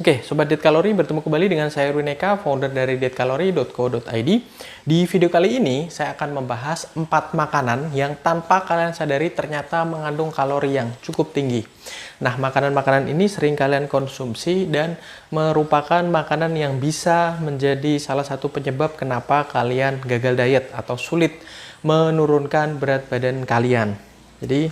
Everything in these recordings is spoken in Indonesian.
Oke, Sobat Diet Kalori, bertemu kembali dengan saya Runeka, founder dari dietkalori.co.id. Di video kali ini, saya akan membahas 4 makanan yang tanpa kalian sadari ternyata mengandung kalori yang cukup tinggi. Nah, makanan-makanan ini sering kalian konsumsi dan merupakan makanan yang bisa menjadi salah satu penyebab kenapa kalian gagal diet atau sulit menurunkan berat badan kalian. Jadi,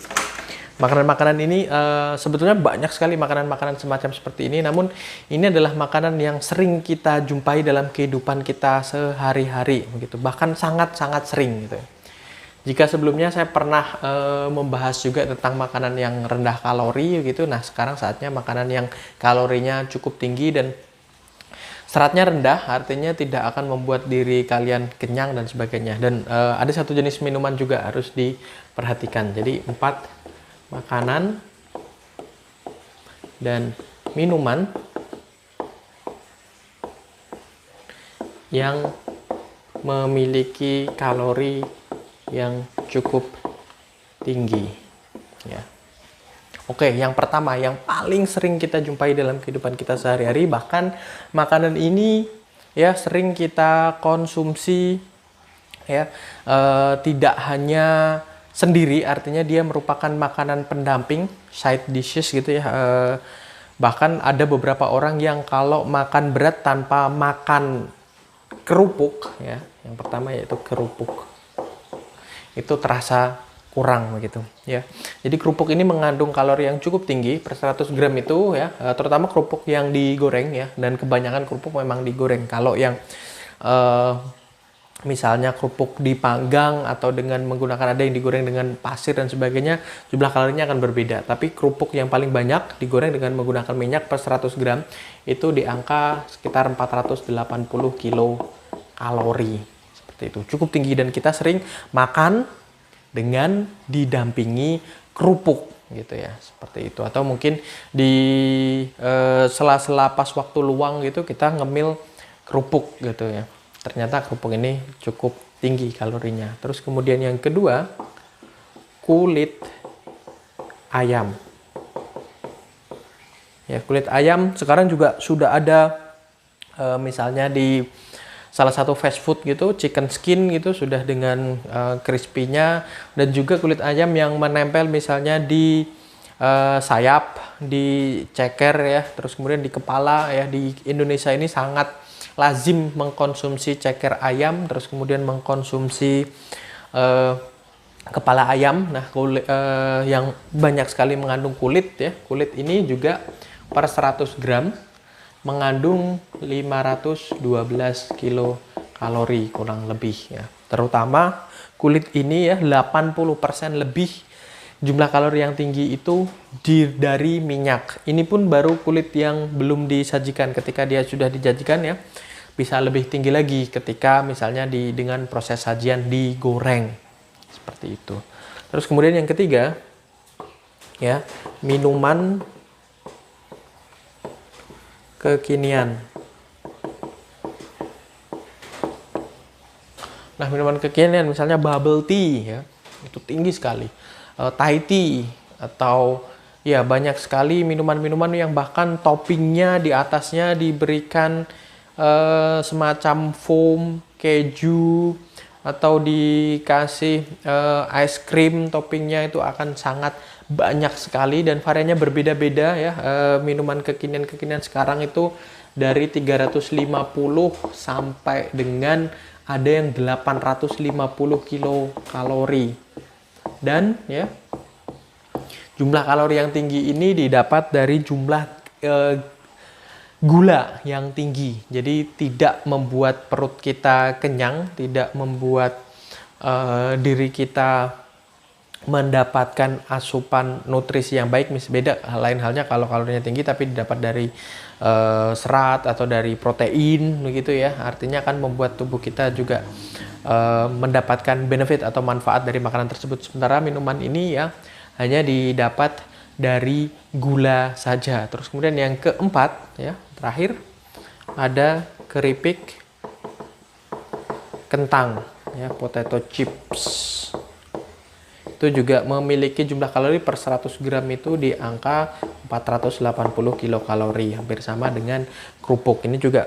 makanan-makanan ini sebetulnya banyak sekali makanan-makanan semacam seperti ini, namun ini adalah makanan yang sering kita jumpai dalam kehidupan kita sehari-hari, begitu. Bahkan sangat-sangat sering, gitu. Jika sebelumnya saya pernah membahas juga tentang makanan yang rendah kalori, gitu. Nah, sekarang saatnya makanan yang kalorinya cukup tinggi dan seratnya rendah, artinya tidak akan membuat diri kalian kenyang dan sebagainya. Dan ada satu jenis minuman juga harus diperhatikan. Jadi 4 makanan dan minuman yang memiliki kalori yang cukup tinggi, ya. Oke, yang pertama, yang paling sering kita jumpai dalam kehidupan kita sehari-hari, bahkan makanan ini ya sering kita konsumsi, ya, tidak hanya sendiri, artinya dia merupakan makanan pendamping, side dishes gitu ya. Bahkan ada beberapa orang yang kalau makan berat tanpa makan kerupuk, ya, yang pertama yaitu kerupuk, itu terasa kurang begitu, ya. Jadi kerupuk ini mengandung kalori yang cukup tinggi per 100 gram itu, ya, terutama kerupuk yang digoreng, ya, dan kebanyakan kerupuk memang digoreng. Kalau yang misalnya kerupuk dipanggang atau dengan menggunakan ada yang digoreng dengan pasir dan sebagainya, jumlah kalorinya akan berbeda. Tapi kerupuk yang paling banyak digoreng dengan menggunakan minyak per 100 gram itu di angka sekitar 480 kilokalori. Seperti itu. Cukup tinggi dan kita sering makan dengan didampingi kerupuk gitu ya. Seperti itu. Atau mungkin di sela-sela pas waktu luang gitu kita ngemil kerupuk gitu ya. Ternyata kerupuk ini cukup tinggi kalorinya. Terus kemudian yang kedua, kulit ayam. Ya, kulit ayam sekarang juga sudah ada misalnya di salah satu fast food gitu, chicken skin gitu, sudah dengan crispy-nya, dan juga kulit ayam yang menempel misalnya di sayap, di ceker ya, terus kemudian di kepala ya. Di Indonesia ini sangat lazim mengkonsumsi ceker ayam, terus kemudian mengkonsumsi kepala ayam. Nah, yang banyak sekali mengandung kulit ya. Kulit ini juga per 100 gram mengandung 512 kilokalori kurang lebih ya. Terutama kulit ini ya, 80% lebih jumlah kalori yang tinggi itu dari minyak. Ini pun baru kulit yang belum disajikan. Ketika dia sudah disajikan ya, bisa lebih tinggi lagi ketika misalnya dengan proses sajian digoreng. Seperti itu. Terus kemudian yang ketiga, ya, minuman kekinian. Nah, minuman kekinian misalnya bubble tea ya, itu tinggi sekali. Thai tea atau ya banyak sekali minuman-minuman yang bahkan toppingnya di atasnya diberikan semacam foam keju atau dikasih ice cream, toppingnya itu akan sangat banyak sekali dan variannya berbeda-beda ya. Minuman kekinian-kekinian sekarang itu dari 350 sampai dengan ada yang 850 kilokalori. Dan ya, jumlah kalori yang tinggi ini didapat dari jumlah gula yang tinggi. Jadi tidak membuat perut kita kenyang, tidak membuat diri kita mendapatkan asupan nutrisi yang baik. Beda lain halnya kalau kalorinya tinggi tapi didapat dari serat atau dari protein begitu ya. Artinya kan membuat tubuh kita juga mendapatkan benefit atau manfaat dari makanan tersebut. Sementara minuman ini ya hanya didapat dari gula saja. Terus kemudian yang keempat ya, terakhir ada keripik kentang ya, potato chips. itu juga memiliki jumlah kalori per 100 gram itu di angka 480 kilokalori, hampir sama dengan kerupuk. Ini juga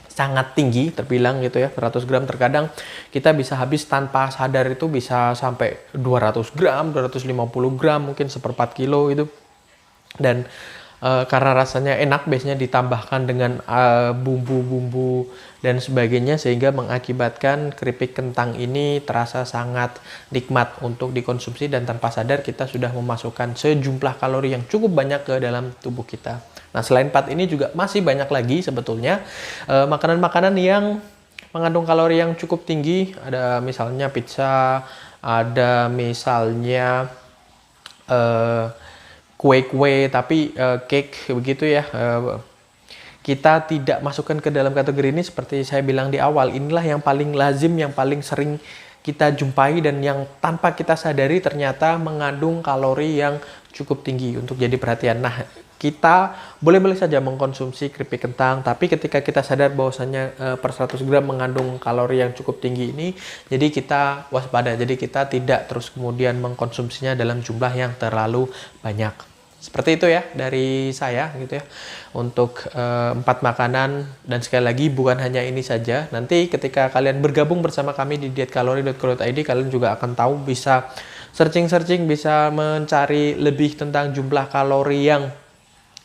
sangat tinggi terbilang gitu ya. 100 gram terkadang kita bisa habis tanpa sadar, itu bisa sampai 200 gram, 250 gram, mungkin 1/4 kilo itu. Dan karena rasanya enak, biasanya ditambahkan dengan bumbu-bumbu dan sebagainya, sehingga mengakibatkan keripik kentang ini terasa sangat nikmat untuk dikonsumsi, dan tanpa sadar kita sudah memasukkan sejumlah kalori yang cukup banyak ke dalam tubuh kita. Nah, selain 4 ini juga masih banyak lagi sebetulnya makanan-makanan yang mengandung kalori yang cukup tinggi. Ada misalnya pizza, ada misalnya kue-kue, tapi cake begitu ya. Kita tidak masukkan ke dalam kategori ini. Seperti saya bilang di awal, inilah yang paling lazim, yang paling sering kita jumpai, dan yang tanpa kita sadari ternyata mengandung kalori yang cukup tinggi. Untuk jadi perhatian. Nah, kita boleh-boleh saja mengkonsumsi keripik kentang, tapi ketika kita sadar bahwasannya per 100 gram mengandung kalori yang cukup tinggi ini, jadi kita waspada. Jadi kita tidak terus kemudian mengkonsumsinya dalam jumlah yang terlalu banyak. Seperti itu ya dari saya gitu ya untuk 4 makanan. Dan sekali lagi, bukan hanya ini saja. Nanti ketika kalian bergabung bersama kami di dietkalori.co.id, kalian juga akan tahu, bisa searching-searching, bisa mencari lebih tentang jumlah kalori yang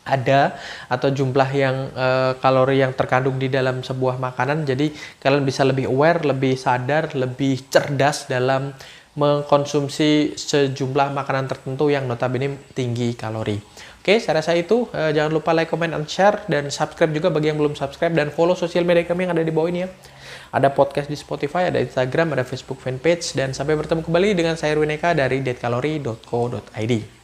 ada, atau jumlah yang kalori yang terkandung di dalam sebuah makanan. Jadi kalian bisa lebih aware, lebih sadar, lebih cerdas dalam mengkonsumsi sejumlah makanan tertentu yang notabene tinggi kalori. Oke, saya rasa itu. Jangan lupa like, comment, and share, dan subscribe juga bagi yang belum subscribe, dan follow sosial media kami yang ada di bawah ini ya. Ada podcast di Spotify, ada Instagram, ada Facebook fanpage, dan sampai bertemu kembali dengan saya Erwin Eka dari dietkalori.co.id.